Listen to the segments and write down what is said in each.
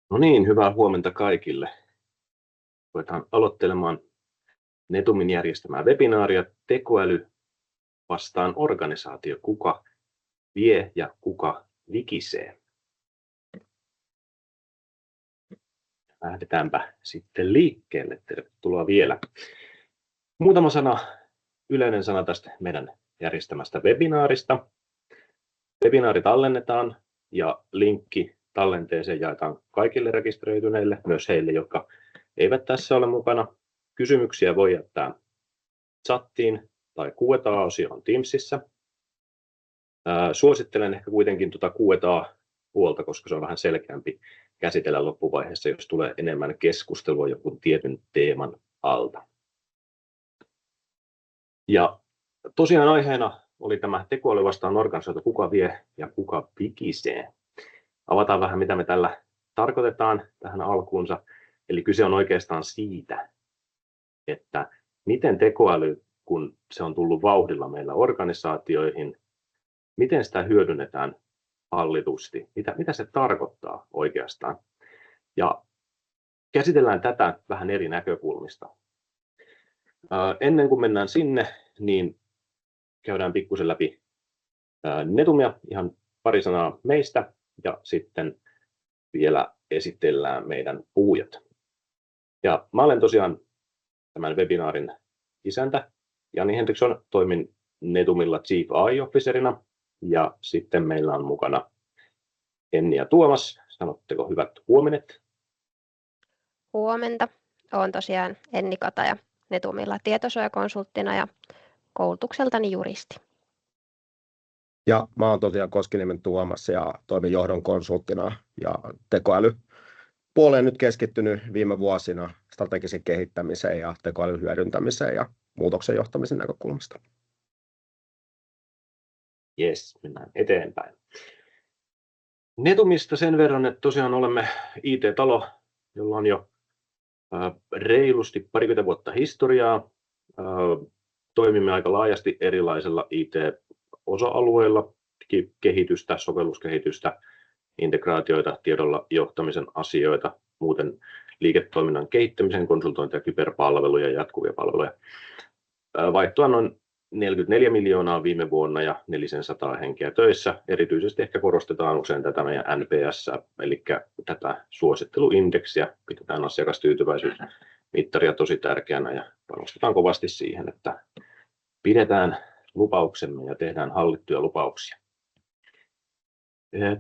No niin, hyvää huomenta kaikille. Ruvetaan aloittelemaan Netumin järjestämää webinaaria Tekoäly vastaan organisaatio. Kuka vie ja kuka vikisee? Lähdetäänpä sitten liikkeelle. Tervetuloa vielä. Muutama yleinen sana tästä meidän järjestämästä webinaarista. Webinaari tallennetaan ja linkki tallenteeseen jaetaan kaikille rekisteröityneille, myös heille, jotka eivät tässä ole mukana. Kysymyksiä voi jättää chattiin tai Q&A-osioon Teamsissa. Suosittelen ehkä kuitenkin tuota Q&A-puolta, koska se on vähän selkeämpi käsitellä loppuvaiheessa, jos tulee enemmän keskustelua joku tietyn teeman alta. Ja tosiaan aiheena oli tämä tekoäly vastaan organisaatio, kuka vie ja kuka vikisee. Avataan vähän, mitä me tällä tarkoitetaan tähän alkuunsa. Eli kyse on oikeastaan siitä, että miten tekoäly, kun se on tullut vauhdilla meillä organisaatioihin, miten sitä hyödynnetään hallitusti, mitä se tarkoittaa oikeastaan. Ja käsitellään tätä vähän eri näkökulmista. Ennen kuin mennään sinne, niin käydään pikkusen läpi Netumia, ihan pari sanaa meistä, ja sitten vielä esitellään meidän puhujat. Ja mä olen tosiaan tämän webinaarin isäntä, Jani Henriksson, toimin Netumilla Chief AI Officerina, ja sitten meillä on mukana Enni ja Tuomas. Sanotteko hyvät huomenet? Huomenta. Olen tosiaan Enni Kataja Netumilla tietosuojakonsulttina ja koulutukseltani juristi. Ja mä oon tosiaan Koskiniemen Tuomas ja toimin johdon konsulttina ja tekoälypuoleen nyt keskittynyt viime vuosina strategisen kehittämiseen ja tekoälyn hyödyntämiseen ja muutoksen johtamisen näkökulmasta. Jes, mennään eteenpäin. Netumista sen verran, että tosiaan olemme IT-talo, jolla on jo reilusti parikymmentä vuotta historiaa. Toimimme aika laajasti erilaisilla IT-osa-alueilla, kehitystä, sovelluskehitystä, integraatioita, tiedolla johtamisen asioita, muuten liiketoiminnan kehittämisen, konsultointia, kyberpalveluja ja jatkuvia palveluja. Vaihtoa noin 44 miljoonaa viime vuonna ja 400 henkeä töissä. Erityisesti ehkä korostetaan usein tätä meidän NPS, eli tätä suositteluindeksiä, pidetään asiakastyytyväisyysmittaria tosi tärkeänä ja panostetaan kovasti siihen, että pidetään lupauksemme ja tehdään hallittuja lupauksia.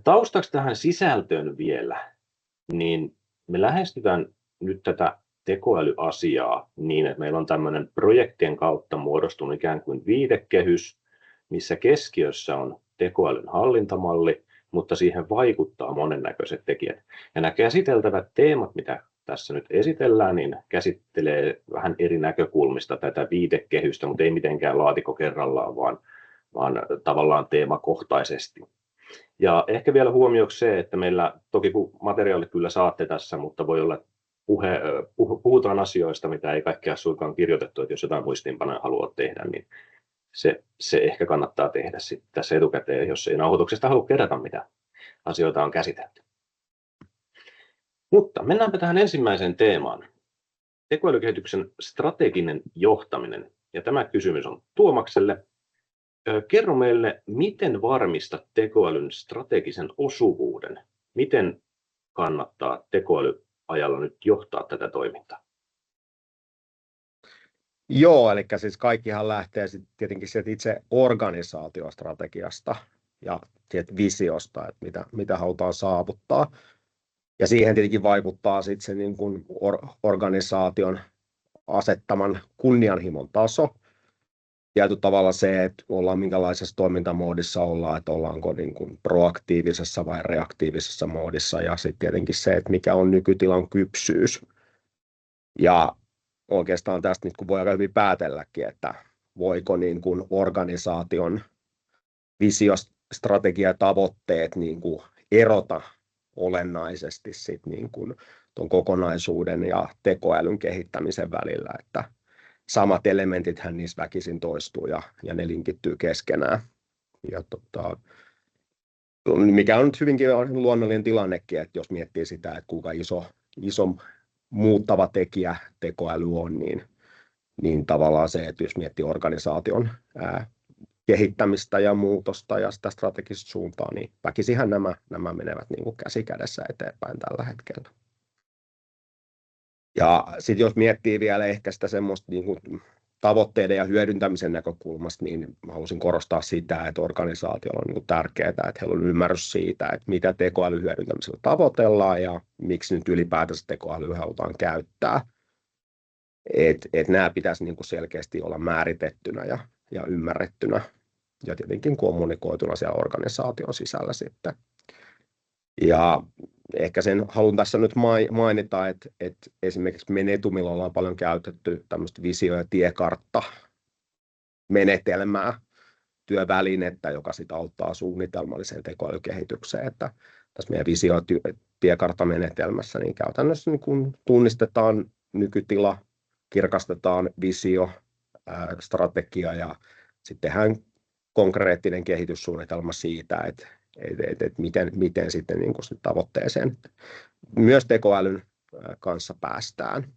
Taustaksi tähän sisältöön vielä, niin me lähestytään nyt tätä tekoälyasiaa niin, että meillä on tämmöinen projektien kautta muodostunut ikään kuin viitekehys, missä keskiössä on tekoälyn hallintamalli, mutta siihen vaikuttaa monennäköiset tekijät. Ja nämä käsiteltävät teemat, mitä tässä nyt esitellään, niin käsittelee vähän eri näkökulmista tätä viitekehystä, mutta ei mitenkään laatikko kerrallaan, vaan tavallaan teemakohtaisesti. Ja ehkä vielä huomioksi se, että meillä toki materiaalit kyllä saatte tässä, mutta voi olla, puhutaan asioista, mitä ei kaikkea suinkaan kirjoitettu, että jos jotain muistiinpanoja haluat tehdä, niin se ehkä kannattaa tehdä sitten tässä etukäteen, jos ei nauhoituksesta halua kerätä, mitä asioita on käsitelty. Mutta mennäänpä tähän ensimmäiseen teemaan. Tekoälykehityksen strateginen johtaminen. Ja tämä kysymys on Tuomakselle. Kerro meille, miten varmistat tekoälyn strategisen osuvuuden? Miten kannattaa tekoälyajalla nyt johtaa tätä toimintaa? Joo, eli siis kaikkihan lähtee tietenkin sieltä itse organisaatiostrategiasta ja visiosta, että mitä halutaan saavuttaa. Ja siihen tietenkin vaikuttaa sitten se niin kuin organisaation asettaman kunnianhimon taso. Tietyllä tavalla se, että ollaan minkälaisessa toimintamoodissa ollaan, että ollaanko niin kuin proaktiivisessa vai reaktiivisessa moodissa. Ja sitten tietenkin se, että mikä on nykytilan kypsyys. Ja oikeastaan tästä nyt kun voi aika hyvin päätelläkin, että voiko niin kuin organisaation visiostrategia ja tavoitteet niin kuin erota olennaisesti sit niin kuin tuon kokonaisuuden ja tekoälyn kehittämisen välillä, että samat elementithän niissä väkisin toistuu ja ne linkittyy keskenään. Ja mikä on nyt hyvinkin luonnollinen tilannekin, että jos miettii sitä, että kuinka iso muuttava tekijä tekoäly on, niin tavallaan se, että jos miettii organisaation kehittämistä ja muutosta ja sitä strategista suuntaa, niin väkisihän nämä menevät niin kuin käsi kädessä eteenpäin tällä hetkellä. Ja sitten jos miettii vielä ehkä sitä semmoista niin kuin tavoitteiden ja hyödyntämisen näkökulmasta, niin haluaisin korostaa sitä, että organisaatiolla on niin kuin tärkeää, että heillä on ymmärrys siitä, että mitä tekoälyn hyödyntämisellä tavoitellaan ja miksi nyt ylipäätänsä tekoälyä halutaan käyttää. Että nämä pitäisi niin kuin selkeästi olla määritettynä ja ymmärrettynä ja tietenkin kommunikoituna siellä organisaation sisällä sitten. Ja ehkä sen haluan tässä nyt mainita, että esimerkiksi me Netumilla ollaan paljon käytetty tämmöistä visio- ja tiekartta-menetelmää, työvälinettä, joka sitten auttaa suunnitelmalliseen tekoälykehitykseen. Että tässä meidän visio- ja tiekarttamenetelmässä niin käytännössä niin kun tunnistetaan nykytila, kirkastetaan visio, strategia ja sitten tehdään konkreettinen kehityssuunnitelma siitä, että miten sitten niin kuin tavoitteeseen myös tekoälyn kanssa päästään.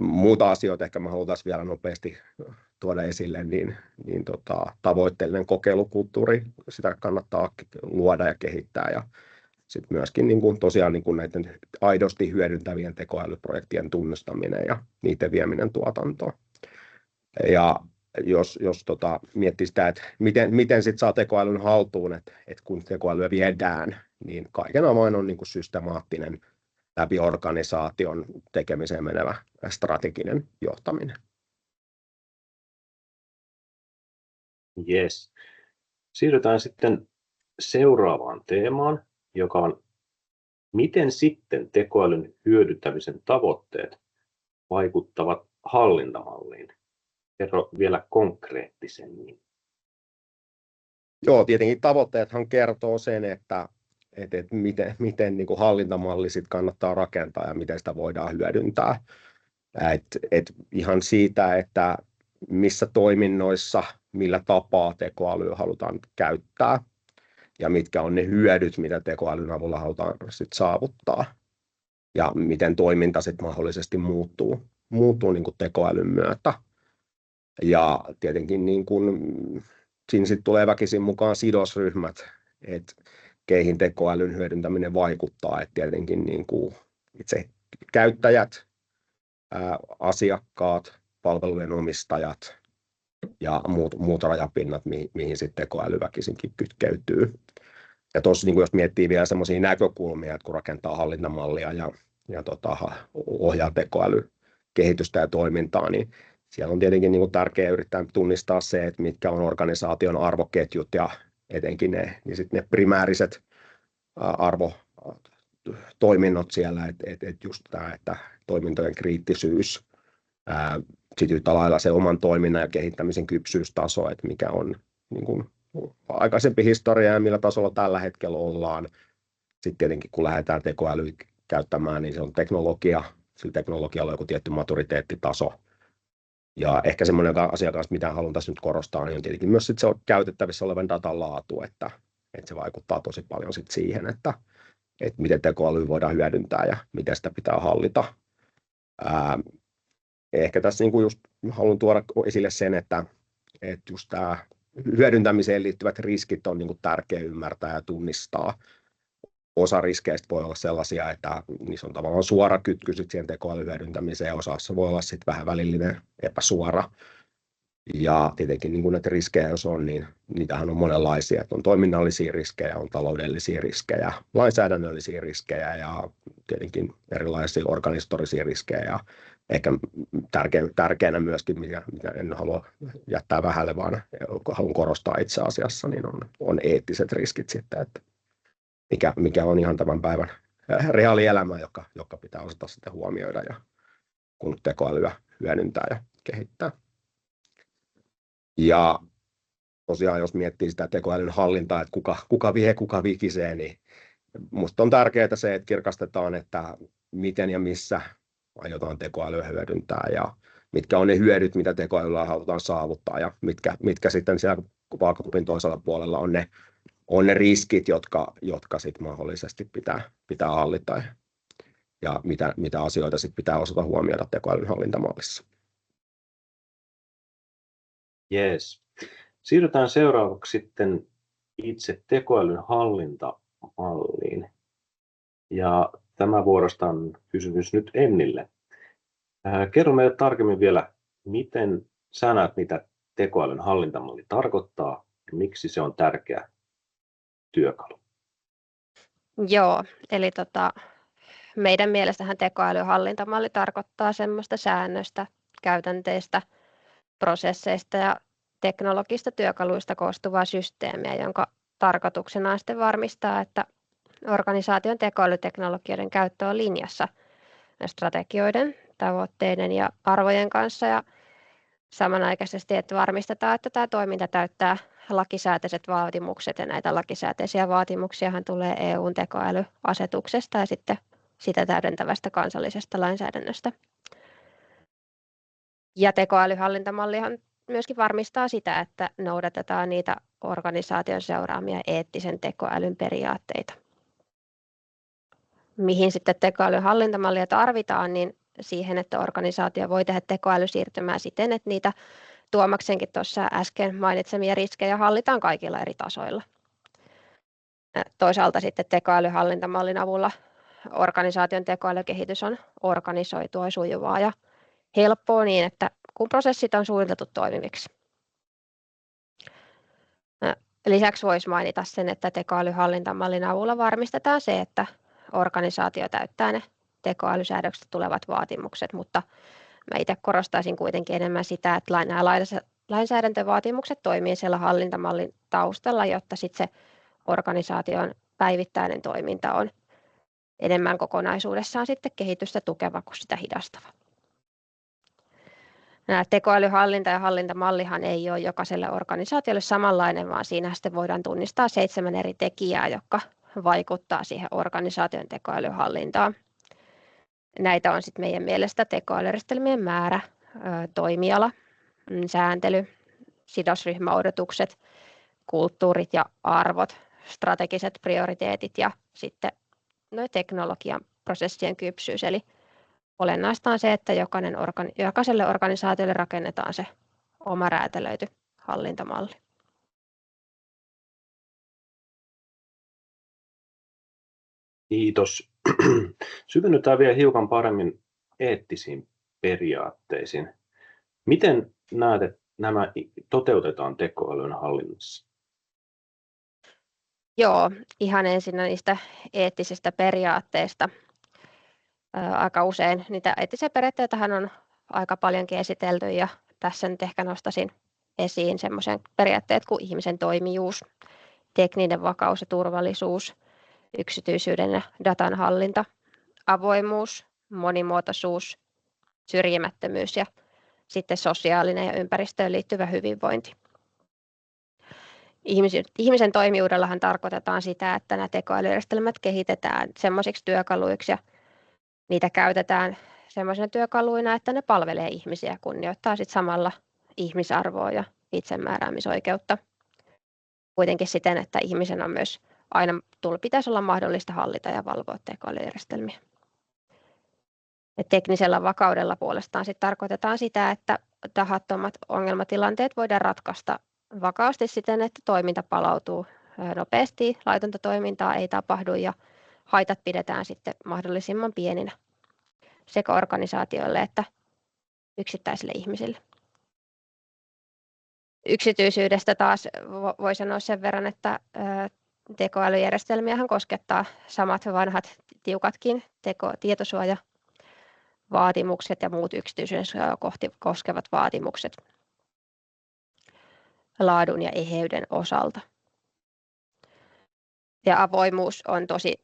Muuta asioita ehkä mä haluaisin vielä nopeasti tuoda esille, niin tavoitteellinen kokeilukulttuuri, sitä kannattaa luoda ja kehittää ja sitten myöskin niin kuin tosiaan niin kuin näiden aidosti hyödyntävien tekoälyprojektien tunnistaminen ja niiden vieminen tuotantoon. Ja jos miettii sitä, että miten sit saa tekoälyn haltuun, että kun tekoälyä viedään, niin kaiken avain on niin kuin systemaattinen läpi organisaation tekemiseen menevä strateginen johtaminen. Yes. Siirrytään sitten seuraavaan teemaan, joka on, miten sitten tekoälyn hyödyntämisen tavoitteet vaikuttavat hallintamalliin. Kerro vielä konkreettisemmin. Joo, tietenkin tavoitteethan kertoo sen, että miten niin kuin hallintamalli sit kannattaa rakentaa ja miten sitä voidaan hyödyntää. Ihan siitä, että missä toiminnoissa, millä tapaa tekoälyä halutaan käyttää ja mitkä on ne hyödyt, mitä tekoälyn avulla halutaan sit saavuttaa ja miten toiminta sit mahdollisesti muuttuu niin kuin tekoälyn myötä. Ja tietenkin niin kuin, siinä sitten tulee väkisin mukaan sidosryhmät, että keihin tekoälyn hyödyntäminen vaikuttaa. Että tietenkin niin kuin itse käyttäjät, asiakkaat, palvelujen omistajat ja muut rajapinnat, mihin sitten tekoäly väkisinkin kytkeytyy. Ja tuossa niin jos miettii vielä semmoisia näkökulmia, että kun rakentaa hallintamallia ja ohjaa tekoälykehitystä ja toimintaa, niin siellä on tietenkin niin kuin tärkeää yrittää tunnistaa se, että mitkä on organisaation arvoketjut ja etenkin ne primääriset arvotoiminnot siellä, että just tämä, että toimintojen kriittisyys, sitten yhtä lailla se oman toiminnan ja kehittämisen kypsyystaso, että mikä on niin kuin aikaisempi historia ja millä tasolla tällä hetkellä ollaan. Sitten tietenkin kun lähdetään tekoälyä käyttämään, niin se on teknologia, sillä teknologialla on joku tietty maturiteettitaso. Ja ehkä semmoinen asia, mitä haluan tässä nyt korostaa, niin on tietenkin myös sit se on käytettävissä olevan datan laatu, että se vaikuttaa tosi paljon sit siihen, että miten tekoälyä voidaan hyödyntää ja miten sitä pitää hallita. Ehkä tässä niin kuin just haluan tuoda esille sen, että just tämä hyödyntämiseen liittyvät riskit on niin kuin tärkeä ymmärtää ja tunnistaa. Osa riskeistä voi olla sellaisia, että niissä on tavallaan suora kytky siihen tekoälyn hyödyntämiseen ja osassa voi olla sitten vähän välillinen epäsuora. Ja tietenkin niin kun näitä riskejä jos on, niin niitähän on monenlaisia. On toiminnallisia riskejä, on taloudellisia riskejä, lainsäädännöllisiä riskejä ja tietenkin erilaisia organisatorisia riskejä. Ja ehkä tärkeänä myöskin, mitä en halua jättää vähälle, vaan haluan korostaa itse asiassa, niin on eettiset riskit sitten, että mikä on ihan tämän päivän reaalielämä, joka pitää osata sitten huomioida ja kun tekoälyä hyödyntää ja kehittää. Ja tosiaan jos miettii sitä tekoälyn hallintaa, että kuka vie, kuka vikisee, niin minusta on tärkeää se, että kirkastetaan, että miten ja missä aiotaan tekoälyä hyödyntää ja mitkä on ne hyödyt, mitä tekoälyllä halutaan saavuttaa ja mitkä sitten siellä vaakakupin toisella puolella on ne on ne riskit, jotka sit mahdollisesti pitää hallita ja mitä asioita sit pitää osata huomioida tekoälyn hallintamallissa. Yes. Siirrytään seuraavaksi sitten itse tekoälyn hallintamalliin. Ja tämä vuorostaan kysymys nyt Ennille. Kerro meille tarkemmin vielä, miten sä näet, mitä tekoälyn hallintamalli tarkoittaa ja miksi se on tärkeä työkalu. Joo, eli meidän mielestähän tekoälyn hallintamalli tarkoittaa semmoista säännöstä, käytänteistä, prosesseista ja teknologista työkaluista koostuvaa systeemiä, jonka tarkoituksena on sitten varmistaa, että organisaation tekoälyteknologioiden käyttö on linjassa strategioiden, tavoitteiden ja arvojen kanssa ja samanaikaisesti, että varmistetaan, että tämä toiminta täyttää lakisääteiset vaatimukset ja näitä lakisääteisiä vaatimuksiahan tulee EU:n tekoälyasetuksesta ja sitten sitä täydentävästä kansallisesta lainsäädännöstä. Ja tekoälyhallintamallihan myöskin varmistaa sitä, että noudatetaan niitä organisaation seuraamia eettisen tekoälyn periaatteita. Mihin sitten tekoälyn hallintamallia tarvitaan, niin siihen, että organisaatio voi tehdä tekoälysiirtymää siten, että niitä Tuomaksenkin tuossa äsken mainitsemia riskejä hallitaan kaikilla eri tasoilla. Toisaalta sitten tekoälyhallintamallin avulla organisaation tekoälykehitys on organisoitua ja sujuvaa ja helppoa niin, että kun prosessit on suunniteltu toimiviksi. Lisäksi voisi mainita sen, että tekoälyhallintamallin avulla varmistetaan se, että organisaatio täyttää ne tekoälysäädöksestä tulevat vaatimukset, mutta mä itse korostaisin kuitenkin enemmän sitä, että nämä lainsäädäntövaatimukset toimii siellä hallintamallin taustalla, jotta sitten se organisaation päivittäinen toiminta on enemmän kokonaisuudessaan sitten kehitystä tukeva kuin sitä hidastava. Tekoälyhallinta ja hallintamallihan ei ole jokaiselle organisaatiolle samanlainen, vaan siinä sitten voidaan tunnistaa 7 eri tekijää, jotka vaikuttaa siihen organisaation tekoälyhallintaan. Näitä on sitten meidän mielestä tekoälyjärjestelmien määrä, toimiala, sääntely, sidosryhmäodotukset, kulttuurit ja arvot, strategiset prioriteetit ja sitten teknologian prosessien kypsyys. Eli olennaista on se, että jokaiselle organisaatiolle rakennetaan se oma räätälöity hallintamalli. Kiitos. Syvennytään vielä hiukan paremmin eettisiin periaatteisiin. Miten näet, että nämä toteutetaan tekoälyn hallinnassa? Joo, ihan ensin niistä eettisistä periaatteista. Aika usein niitä eettisiä periaatteitahan on aika paljonkin esitelty ja tässä nyt ehkä nostaisin esiin semmoisen periaatteet kuin ihmisen toimijuus, tekninen vakaus ja turvallisuus, yksityisyyden ja datan hallinta, avoimuus, monimuotoisuus, syrjimättömyys ja sitten sosiaalinen ja ympäristöön liittyvä hyvinvointi. Ihmisen toimijuudellahan tarkoitetaan sitä, että nämä tekoälyjärjestelmät kehitetään semmoisiksi työkaluiksi ja niitä käytetään semmoisina työkaluina, että ne palvelee ihmisiä ja kunnioittaa sitten samalla ihmisarvoa ja itsemääräämisoikeutta. Kuitenkin siten, että ihmisen on myös aina pitäisi olla mahdollista hallita ja valvoa tekoälyjärjestelmiä. Ja teknisellä vakaudella puolestaan sitten tarkoitetaan sitä, että tahattomat ongelmatilanteet voidaan ratkaista vakaasti siten, että toiminta palautuu nopeasti, laitonta toimintaa ei tapahdu ja haitat pidetään sitten mahdollisimman pieninä sekä organisaatioille että yksittäisille ihmisille. Yksityisyydestä taas voi sanoa sen verran, että tekoälyjärjestelmiähän koskettaa samat vanhat tiukatkin tietosuojavaatimukset ja muut yksityisyyden koskevat vaatimukset laadun ja eheyden osalta. Ja avoimuus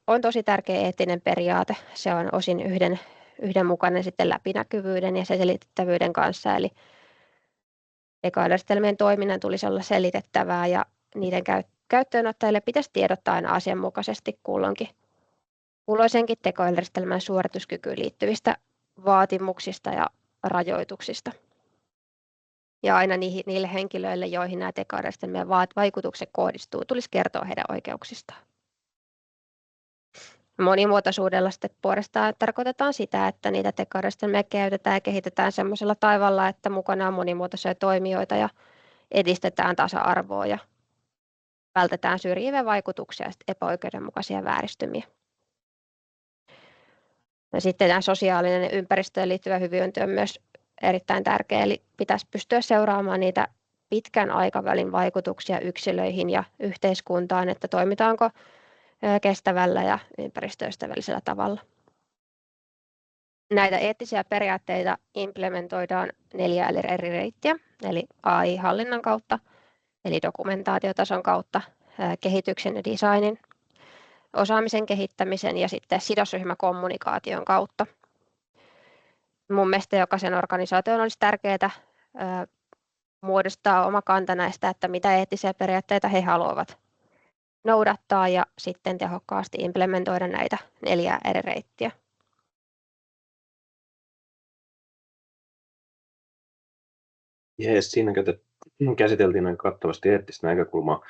on tosi tärkeä eettinen periaate. Se on osin yhdenmukainen sitten läpinäkyvyyden ja selitettävyyden kanssa. Eli tekoälyjärjestelmien toiminnan tulisi olla selitettävää ja niiden käyttöönottajille pitäisi tiedottaa aina asianmukaisesti kulloisenkin tekoälyjärjestelmän suorituskykyyn liittyvistä vaatimuksista ja rajoituksista. ja aina niille henkilöille, joihin nämä tekoälyjärjestelmien vaikutukset kohdistuu, tulisi kertoa heidän oikeuksistaan. Monimuotoisuudella sitten puolestaan tarkoitetaan sitä, että niitä tekoälyjärjestelmiä käytetään ja kehitetään sellaisella tavalla, että mukana on monimuotoisia toimijoita ja edistetään tasa-arvoa ja vältetään syrjiviä vaikutuksia ja epäoikeudenmukaisia vääristymiä. Ja sitten tämä sosiaalinen ja ympäristöön liittyvä hyvinvointi on myös erittäin tärkeä, eli pitäisi pystyä seuraamaan niitä pitkän aikavälin vaikutuksia yksilöihin ja yhteiskuntaan, että toimitaanko kestävällä ja ympäristöystävällisellä tavalla. Näitä eettisiä periaatteita implementoidaan 4 eri reittiä, eli AI-hallinnan kautta, eli dokumentaatiotason kautta, kehityksen ja designin, osaamisen kehittämisen ja sitten sidosryhmäkommunikaation kautta. Mun mielestä jokaisen organisaation olisi tärkeää muodostaa oma kanta näistä, että mitä eettisiä periaatteita he haluavat noudattaa ja sitten tehokkaasti implementoida näitä 4 eri reittiä. Jees, siinä käsiteltiin näin kattavasti eettistä näkökulmaa.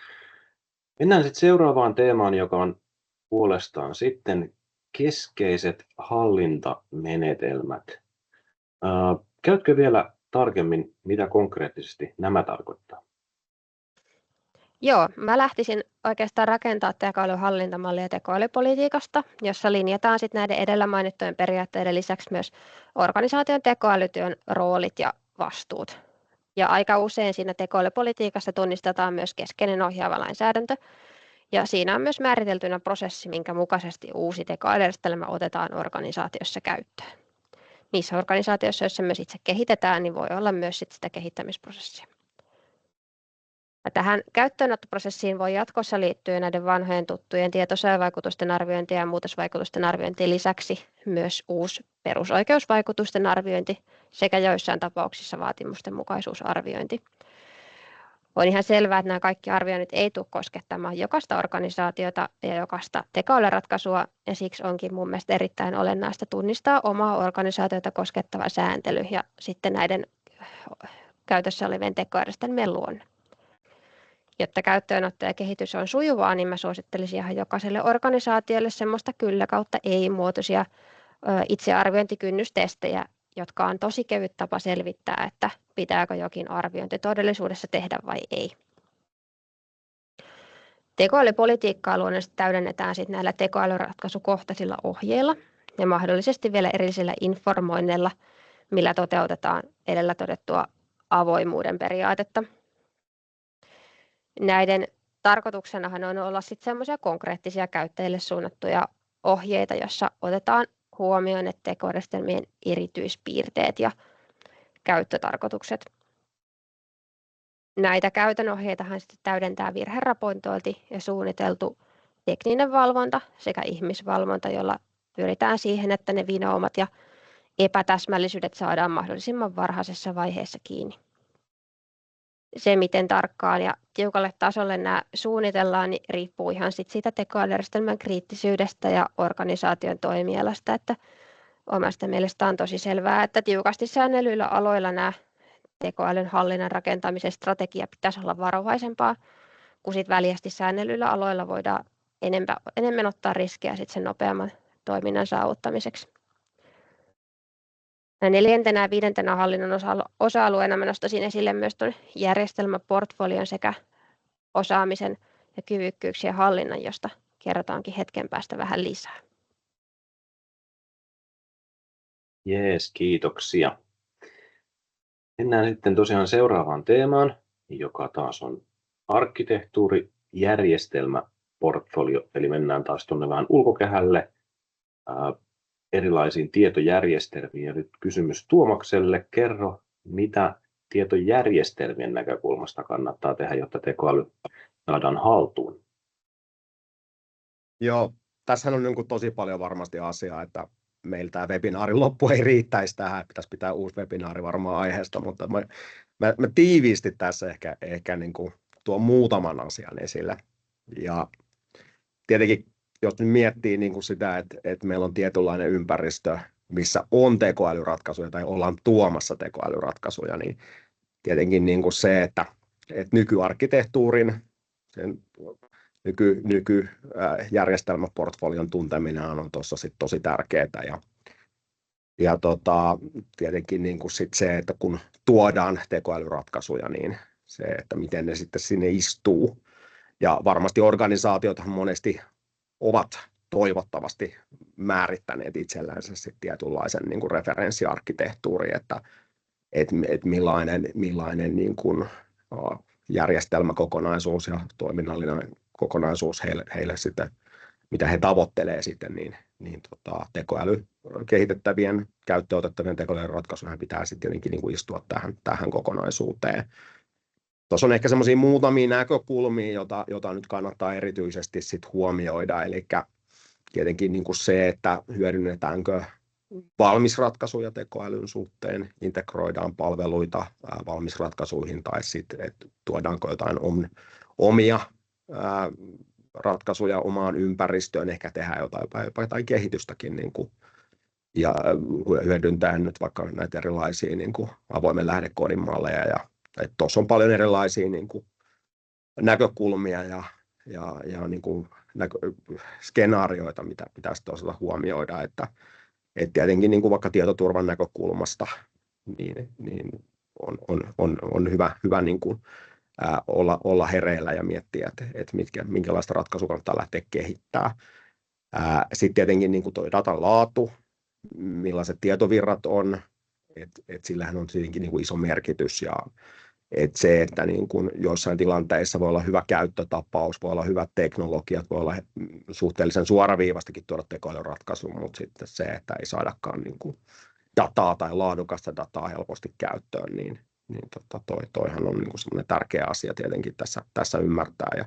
Mennään sitten seuraavaan teemaan, joka on puolestaan sitten keskeiset hallintamenetelmät. Käytkö vielä tarkemmin, mitä konkreettisesti nämä tarkoittaa? Joo, mä lähtisin oikeastaan rakentaa tekoälyn hallintamallia tekoälypolitiikasta, jossa linjataan sitten näiden edellä mainittujen periaatteiden lisäksi myös organisaation tekoälytyön roolit ja vastuut. Ja aika usein siinä tekoälypolitiikassa tunnistetaan myös keskeinen ohjaava lainsäädäntö, ja siinä on myös määriteltynä prosessi, minkä mukaisesti uusi tekoälyjärjestelmä otetaan organisaatiossa käyttöön. Niissä organisaatioissa, joissa myös itse kehitetään, niin voi olla myös sitä kehittämisprosessia. Ja tähän käyttöönottoprosessiin voi jatkossa liittyä näiden vanhojen tuttujen tietosuojavaikutusten arviointia ja muutosvaikutusten arviointiin lisäksi myös uusi perusoikeusvaikutusten arviointi sekä joissain tapauksissa vaatimustenmukaisuusarviointi. On ihan selvää, että nämä kaikki arvioinnit ei tule koskettamaan jokaista organisaatiota ja jokaista tekoälyratkaisua, ja siksi onkin mun mielestä erittäin olennaista tunnistaa omaa organisaatiota koskettava sääntely ja sitten näiden käytössä olevien tekoälyjärjestelmien luonne. Jotta käyttöönotto ja kehitys on sujuvaa, niin mä suosittelisin ihan jokaiselle organisaatiolle semmoista kyllä kautta ei-muotoisia itsearviointikynnystestejä, jotka on tosi kevyt tapa selvittää, että pitääkö jokin arviointi todellisuudessa tehdä vai ei. Tekoälypolitiikkaa luonnollisesti täydennetään sitten näillä tekoälyratkaisukohtaisilla ohjeilla ja mahdollisesti vielä erillisillä informoinneilla, millä toteutetaan edellä todettua avoimuuden periaatetta. Näiden tarkoituksenahan on olla sitten semmoisia konkreettisia käyttäjille suunnattuja ohjeita, joissa otetaan huomioon ne tekoälyjärjestelmien erityispiirteet ja käyttötarkoitukset. Näitä käytön ohjeitahan sitten täydentää virheraportointi ja suunniteltu tekninen valvonta sekä ihmisvalvonta, jolla pyritään siihen, että ne vinoumat ja epätäsmällisyydet saadaan mahdollisimman varhaisessa vaiheessa kiinni. Se, miten tarkkaan ja tiukalle tasolle nämä suunnitellaan, niin riippuu ihan siitä tekoälyjärjestelmän kriittisyydestä ja organisaation toimialasta. Että omasta mielestä on tosi selvää, että tiukasti säännellyillä aloilla nämä tekoälyn hallinnan rakentamisen strategia pitäisi olla varovaisempaa, kun sit väljästi säännellyillä aloilla voidaan enemmän ottaa riskejä sen nopeamman toiminnan saavuttamiseksi. 4. ja 5. hallinnon osa-alueena mä nostaisin esille myös tuon järjestelmäportfolion sekä osaamisen ja kyvykkyyksien hallinnan, josta kerrotaankin hetken päästä vähän lisää. Jees, kiitoksia. Mennään sitten tosiaan seuraavaan teemaan, joka taas on arkkitehtuurijärjestelmäportfolio, eli mennään taas tuonne vähän ulkokehälle erilaisiin tietojärjestelmiin. Ja nyt kysymys Tuomakselle, kerro, mitä tietojärjestelmien näkökulmasta kannattaa tehdä, jotta tekoäly saadaan haltuun? Joo, tässä on tosi paljon varmasti asiaa, että meillä tämä webinaarin loppu ei riittäisi tähän, pitäisi pitää uusi webinaari varmaan aiheesta, mutta mä tiiviisti tässä ehkä niin kuin tuon muutaman asian esille. Ja tietenkin, jos nyt miettii niin kuin sitä, että meillä on tietynlainen ympäristö, missä on tekoälyratkaisuja tai ollaan tuomassa tekoälyratkaisuja, niin tietenkin niin kuin se, että nykyarkkitehtuurin, sen nykyjärjestelmäportfolion tunteminen on tuossa sit tosi tärkeää ja tietenkin niin kuin sit se, että kun tuodaan tekoälyratkaisuja, niin se, että miten ne sitten sinne istuu. Ja varmasti organisaatiothan monesti ovat toivottavasti määrittäneet itsellänsä sitten tietynlaisen niin kuin referenssiarkkitehtuuri, että millainen niin kuin järjestelmäkokonaisuus ja toiminnallinen kokonaisuus heille sitten, mitä he tavoittelee sitten, niin tekoäly kehitettävien, käyttöön otettavien tekoälyratkaisujen pitää sitten tietenkin niin kuin istua tähän kokonaisuuteen. Tuossa on ehkä semmoisia muutamia näkökulmia, jota nyt kannattaa erityisesti sit huomioida, eli tietenkin niin kuin se, että hyödynnetäänkö valmisratkaisuja tekoälyn suhteen, integroidaan palveluita valmisratkaisuihin tai sitten, että tuodaanko jotain omia ratkaisuja omaan ympäristöön, ehkä tehdään jotain kehitystäkin niin kuin, ja hyödyntäen nyt vaikka näitä erilaisia niin kuin avoimen lähdekoodin malleja ja tuossa on paljon erilaisia niin kuin näkökulmia ja niin kuin skenaarioita, mitä pitäisi tosiaan huomioida, että tietenkin niin kuin vaikka tietoturvan näkökulmasta niin on hyvä niin kuin, olla hereillä ja miettiä, että minkälaista ratkaisua kannattaa lähteä kehittämään. Sitten tietenkin niin kuin tuo datan laatu, millaiset tietovirrat on, että sillähän on tietenkin niin kuin iso merkitys ja että se, että niin kuin joissain tilanteissa voi olla hyvä käyttötapaus, voi olla hyvät teknologiat, voi olla suhteellisen suoraviivastakin tuoda tekoälyratkaisu, mutta sitten se, että ei saadakaan niin kuin dataa tai laadukasta dataa helposti käyttöön, niin toihan on niin kuin semmoinen tärkeä asia tietenkin tässä ymmärtää. Ja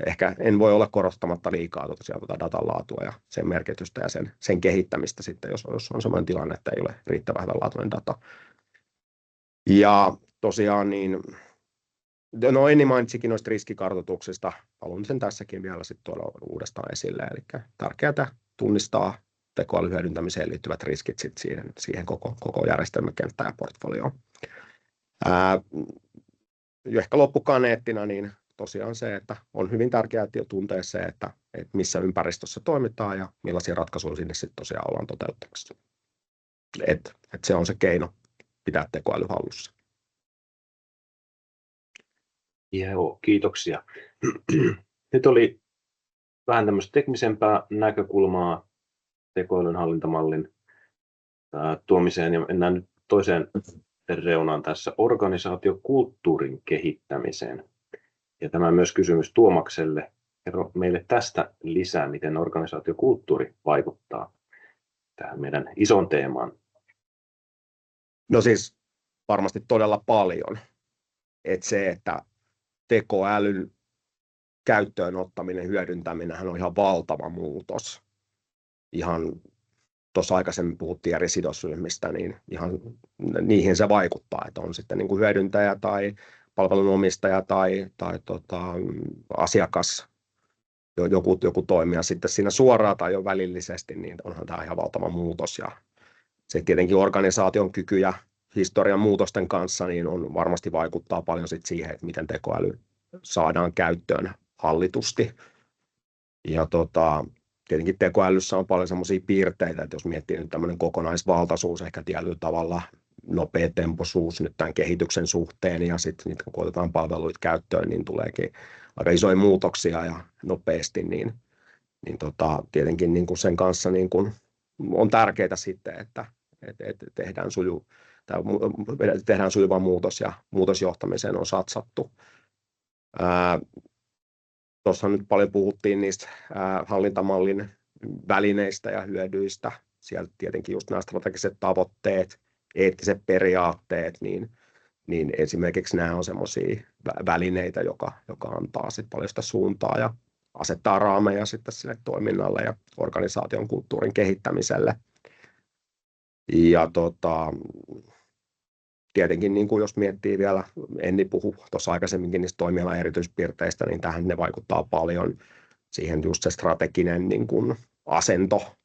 ehkä en voi olla korostamatta liikaa tuota datan laatua ja sen merkitystä ja sen kehittämistä sitten, jos on sellainen tilanne, että ei ole riittävän hyvänlaatuinen data. Ja tosiaan niin, no Enni mainitsikin noista riskikartoituksista, haluan sen tässäkin vielä sitten tuoda uudestaan esille, eli tärkeää tunnistaa tekoälyn hyödyntämiseen liittyvät riskit sitten siihen koko järjestelmäkenttään ja portfolioon. Ehkä loppukaneettina, niin tosiaan se, että on hyvin tärkeää tuntea se, että missä ympäristössä toimitaan ja millaisia ratkaisuja sinne sitten tosiaan ollaan toteuttamassa. Että se on se keino pitää tekoäly hallussa. Joo, kiitoksia. Nyt oli vähän tämmöistä teknisempää näkökulmaa tekoälyn hallintamallin tuomiseen ja mennään nyt toiseen reunaan tässä organisaatiokulttuurin kehittämiseen. Ja tämä myös kysymys Tuomakselle. Kerro meille tästä lisää, miten organisaatiokulttuuri vaikuttaa tähän meidän isoon teemaan. No siis varmasti todella paljon. Että se, että tekoälyn käyttöön ottaminen, hyödyntäminen on ihan valtava muutos. Ihan tuossa aikaisemmin puhuttiin eri sidosryhmistä, niin ihan niihin se vaikuttaa, että on sitten niin kuin hyödyntäjä tai palvelun omistaja tai asiakas, joku toimija sitten siinä suoraan tai jo välillisesti, niin onhan tämä ihan valtava muutos. Ja se tietenkin organisaation kyky ja historian muutosten kanssa niin on varmasti vaikuttaa paljon sit siihen, että miten tekoäly saadaan käyttöön hallitusti. Ja tietenkin tekoälyssä on paljon sellaisia piirteitä, että jos miettii nyt tämmöinen kokonaisvaltaisuus, ehkä tietyllä tavalla nopea tempoisuus nyt tämän kehityksen suhteen ja sitten kun otetaan palveluita käyttöön, niin tuleekin aika isoja muutoksia ja nopeasti, niin tietenkin niin kuin sen kanssa niin kuin on tärkeää sitten, että tehdään sujuva muutos ja muutosjohtamiseen on satsattu. Tuossa nyt paljon puhuttiin niistä hallintamallin välineistä ja hyödyistä. Sieltä tietenkin just nämä strategiset tavoitteet, eettiset periaatteet, niin esimerkiksi nämä on semmoisia välineitä, joka antaa sit paljon sitä suuntaa ja asettaa raameja sitten sille toiminnalle ja organisaation kulttuurin kehittämiselle. Ja tietenkin niin kuin jos miettii vielä, Enni puhui tuossa aikaisemminkin niistä toimialan erityispiirteistä, niin tähän ne vaikuttaa paljon siihen just se strateginen niin kuin asento,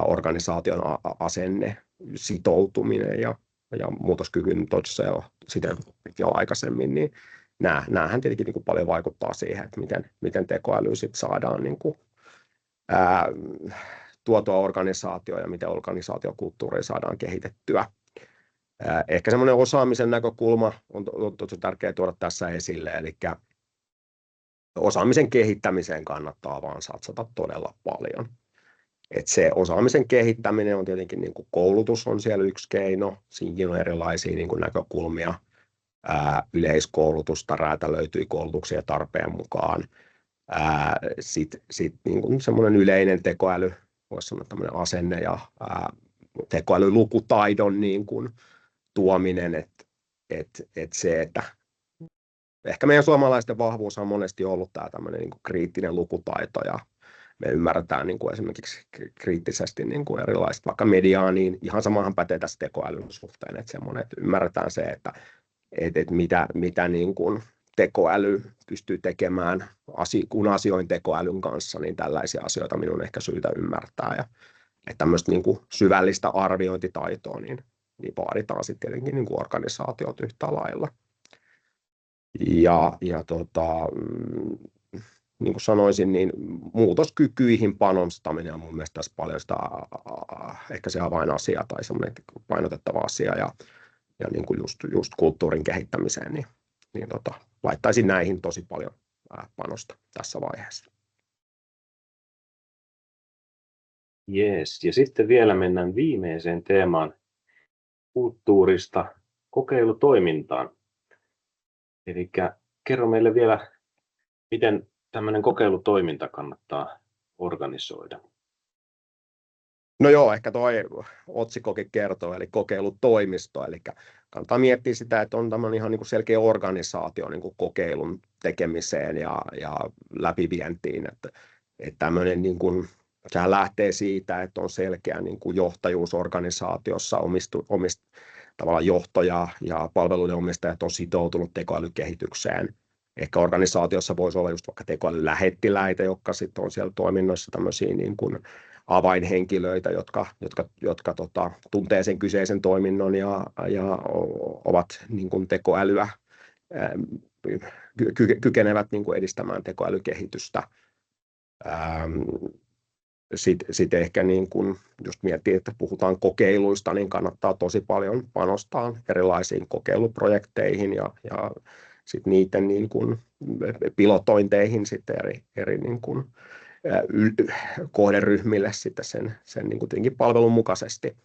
organisaation asenne, sitoutuminen ja muutoskyvyn siten jo aikaisemmin, niin näähän tietenkin niin kuin paljon vaikuttaa siihen, että miten tekoäly sit saadaan niin kuin, tuotua organisaatioon ja miten organisaatiokulttuuria saadaan kehitettyä. Ehkä semmoinen osaamisen näkökulma on tosi tärkeää tuoda tässä esille, eli osaamisen kehittämiseen kannattaa vaan satsata todella paljon. Et se osaamisen kehittäminen on tietenkin niin kuin koulutus on siellä yksi keino, siinäkin on erilaisia niin kuin näkökulmia, yleiskoulutusta räätälöityy koulutuksia tarpeen mukaan. Sitten niin kuin semmoinen yleinen tekoäly, voisi sanoa tämmöinen asenne ja tekoälylukutaidon niin kuin tuominen, että ehkä meidän suomalaisten vahvuus on monesti ollut tämä tämmöinen niin kuin kriittinen lukutaito ja me ymmärretään niin kuin esimerkiksi kriittisesti niin kuin erilaista vaikka mediaa, niin ihan samahan pätee tässä tekoälyn suhteen, että semmoinen, että ymmärretään se, että mitä niin kuin tekoäly pystyy tekemään, kun asioin tekoälyn kanssa, niin tällaisia asioita minun ehkä syytä ymmärtää ja että tämmöistä niin kuin syvällistä arviointitaitoa, niin vaaditaan sitten tietenkin niin kuin organisaatiot yhtä lailla. Niin kuin sanoisin, niin muutoskykyihin panostaminen on mun mielestä tässä paljon sitä, ehkä se avainasia tai semmoinen painotettava asia ja niin kuin just kulttuurin kehittämiseen, niin laittaisin näihin tosi paljon panosta tässä vaiheessa. Jees, ja sitten vielä mennään viimeiseen teemaan kulttuurista kokeilutoimintaan. Eli kerro meille vielä, miten tämmöinen kokeilutoiminta kannattaa organisoida. No joo, ehkä toi otsikkokin kertoo, eli kokeilutoimisto, eli kannattaa miettiä sitä, että on tämmöinen ihan niin kuin selkeä organisaatio niin kuin kokeilun tekemiseen ja läpivientiin, että tämmöinen niin kuin, sehän lähtee siitä, että on selkeä niin kuin johtajuus organisaatiossa, tavallaan johtaja ja palveluiden omistajat on sitoutunut tekoälykehitykseen. Ehkä organisaatiossa voisi olla just vaikka tekoälylähettiläitä, jotka sitten on siellä toiminnoissa tämmöisiä niin kuin avainhenkilöitä, jotka tuntee sen kyseisen toiminnon ja ovat niin kuin tekoälyä, kykenevät niin kuin edistämään tekoälykehitystä. Sitten ehkä niin kun just miettii, että puhutaan kokeiluista, niin kannattaa tosi paljon panostaa erilaisiin kokeiluprojekteihin ja sitten niiden niin kun pilotointeihin sitten eri niin kun kohderyhmille sitten sen niin kun tietenkin palvelun mukaisesti.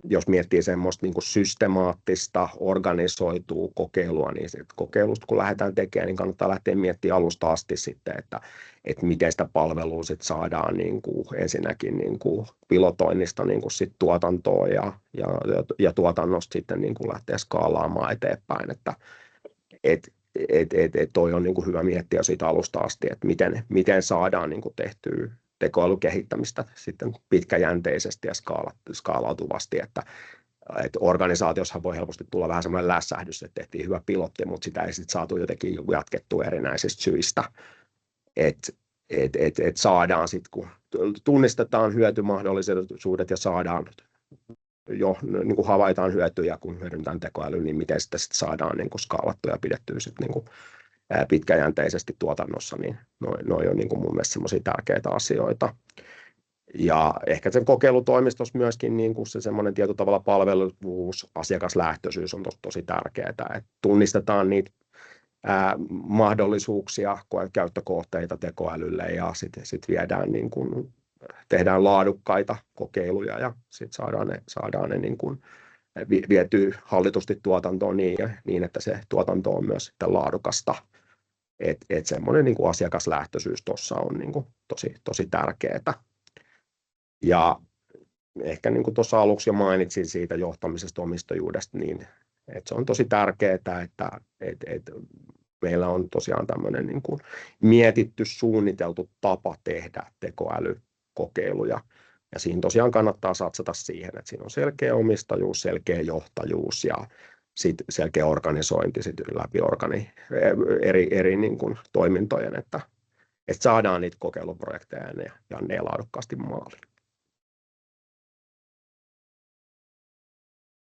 Jos miettii semmoista niin kuin systemaattista, organisoitua kokeilua, niin kokeilusta kun lähdetään tekemään, niin kannattaa lähteä miettimään alusta asti sitten, että miten sitä palvelua sit saadaan niin kuin ensinnäkin niin kuin pilotoinnista niin kuin sit tuotantoon ja tuotannosta sitten niin kuin lähteä skaalaamaan eteenpäin, että toi on niin kuin hyvä miettiä siitä alusta asti, että miten saadaan niin kuin tehtyä tekoälykehittämistä sitten pitkäjänteisesti ja skaalautuvasti, että organisaatiossa voi helposti tulla vähän semmoinen lässähdys, että tehtiin hyvä pilotti, mutta sitä ei sitten saatu jotenkin jatkettua erinäisistä syistä, että saadaan sitten, kun tunnistetaan hyötymahdollisuudet ja saadaan jo niin kuin havaitaan hyötyjä, kun hyödynnetään tekoälyä, niin miten sitä sitten saadaan niin kuin skaalattua ja pidettyä sitten niin kuin pitkäjänteisesti tuotannossa, niin noi on niin kuin mun mielestä semmoisia tärkeitä asioita. Ja ehkä sen kokeilutoimistossa myöskin niin kuin se semmoinen tietyllä tavalla palveluvuus, asiakaslähtöisyys on tosi tärkeää, että tunnistetaan niitä mahdollisuuksia, käyttökohteita tekoälylle ja sitten viedään niin kuin, tehdään laadukkaita kokeiluja ja sitten saadaan ne niin kuin vietyä hallitusti tuotantoon niin, että se tuotanto on myös sitten laadukasta. Et semmoinen niin kuin asiakaslähtöisyys tuossa on niin kuin tosi tärkeää. Ja ehkä niin kuin tuossa aluksi jo mainitsin siitä johtamisesta, omistajuudesta, niin että se on tosi tärkeää, että meillä on tosiaan tämmöinen niin kuin mietitty, suunniteltu tapa tehdä tekoälykokeiluja. Ja siinä tosiaan kannattaa satsata siihen, että siinä on selkeä omistajuus, selkeä johtajuus ja sitten selkeä organisointi läpi eri niin kuin toimintojen, että saadaan niitä kokeiluprojekteja ja ne laadukkaasti maaliin.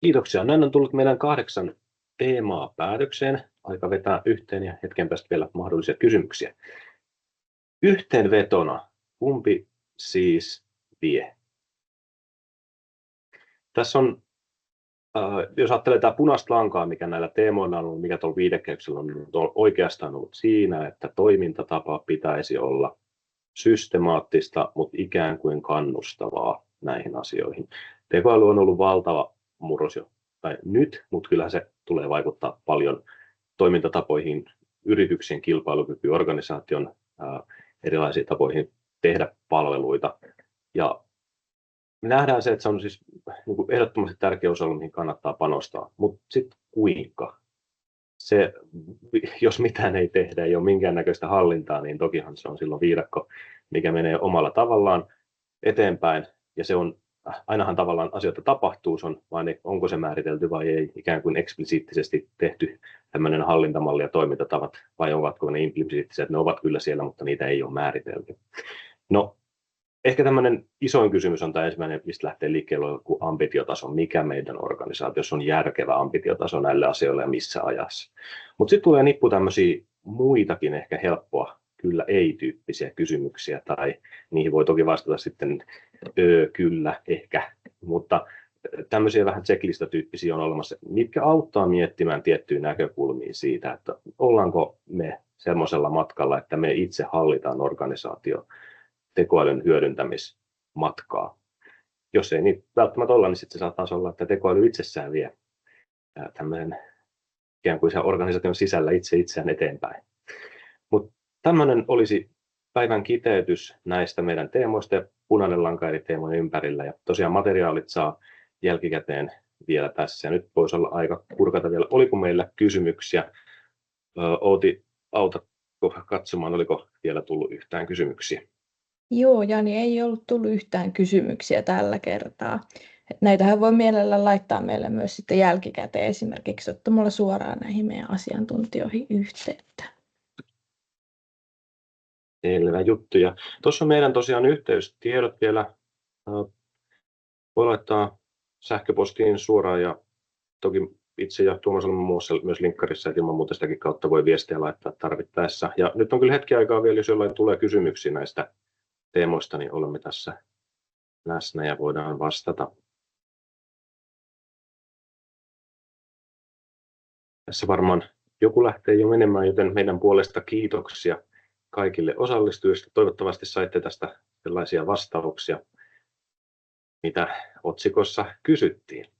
Kiitoksia. Näin on tullut meidän 8 teemaa päätökseen. Aika vetää yhteen ja hetken päästä vielä mahdollisia kysymyksiä. Yhteenvetona, kumpi siis vie? Tässä on, jos ajattelee tämä punaista lankaa, mikä näillä teemoilla on ollut, mikä tuolla viidekehyksellä on oikeastaan ollut siinä, että toimintatapa pitäisi olla systemaattista, mutta ikään kuin kannustavaa näihin asioihin. Tekoäly on ollut valtava murros jo nyt, mutta kyllä se tulee vaikuttaa paljon toimintatapoihin, yrityksien kilpailukykyyn, organisaation erilaisiin tapoihin tehdä palveluita. Ja me nähdään se, että se on siis ehdottomasti tärkeä osa, mihin kannattaa panostaa, mutta sitten kuinka? Se, jos mitään ei tehdä, ei ole minkäännäköistä hallintaa, niin tokihan se on silloin viidakko, mikä menee omalla tavallaan eteenpäin, ja se on ainahan tavallaan asioita tapahtuu, se on vain onko se määritelty vai ei, ikään kuin eksplisiittisesti tehty tämmöinen hallintamalli ja toimintatavat, vai ovatko ne implisiittiset, ne ovat kyllä siellä, mutta niitä ei ole määritelty. No, ehkä tämmöinen isoin kysymys on tämä ensimmäinen, mistä lähtee liikkeelle, kuin ambitiotaso, mikä meidän organisaatiossa on järkevä ambitiotaso näille asioille ja missä ajassa. Mutta sitten tulee nippu tämmöisiä muitakin ehkä helppoa, kyllä ei-tyyppisiä kysymyksiä, tai niihin voi toki vastata sitten kyllä, ehkä, mutta tämmöisiä vähän checklista-tyyppisiä on olemassa, mitkä auttaa miettimään tiettyjä näkökulmia siitä, että ollaanko me semmoisella matkalla, että me itse hallitaan organisaatio tekoälyn hyödyntämismatkaa. Jos ei niin välttämättä olla, niin sitten se saattaa olla, että tekoäly itsessään vie tämmöisen ikään kuin sen organisaation sisällä itseään eteenpäin. Mutta tämmöinen olisi päivän kiteytys näistä meidän teemoista ja punainen lanka eri teemojen ympärillä. Ja tosiaan materiaalit saa jälkikäteen vielä tässä. Ja nyt voisi olla aika kurkata vielä. Oliko meillä kysymyksiä? Outi, autatko katsomaan, oliko vielä tullut yhtään kysymyksiä? Joo, Jani, ei ollut tullut yhtään kysymyksiä tällä kertaa. Näitähän voi mielellään laittaa meille myös sitten jälkikäteen esimerkiksi ottamalla suoraan näihin meidän asiantuntijoihin yhteyttä. Selvä juttu. Ja tuossa on meidän tosiaan yhteystiedot vielä. Voi laittaa sähköpostiin suoraan ja toki itse ja Tuomas olemme muassa myös linkkarissa, että ilman muuta sitäkin kautta voi viestiä laittaa tarvittaessa. Ja nyt on kyllä hetki aikaa vielä, jos jollain tulee kysymyksiä näistä teemoista, niin olemme tässä läsnä ja voidaan vastata. Tässä varmaan joku lähtee jo menemään, joten meidän puolesta kiitoksia kaikille osallistujille. Toivottavasti saitte tästä sellaisia vastauksia, mitä otsikossa kysyttiin.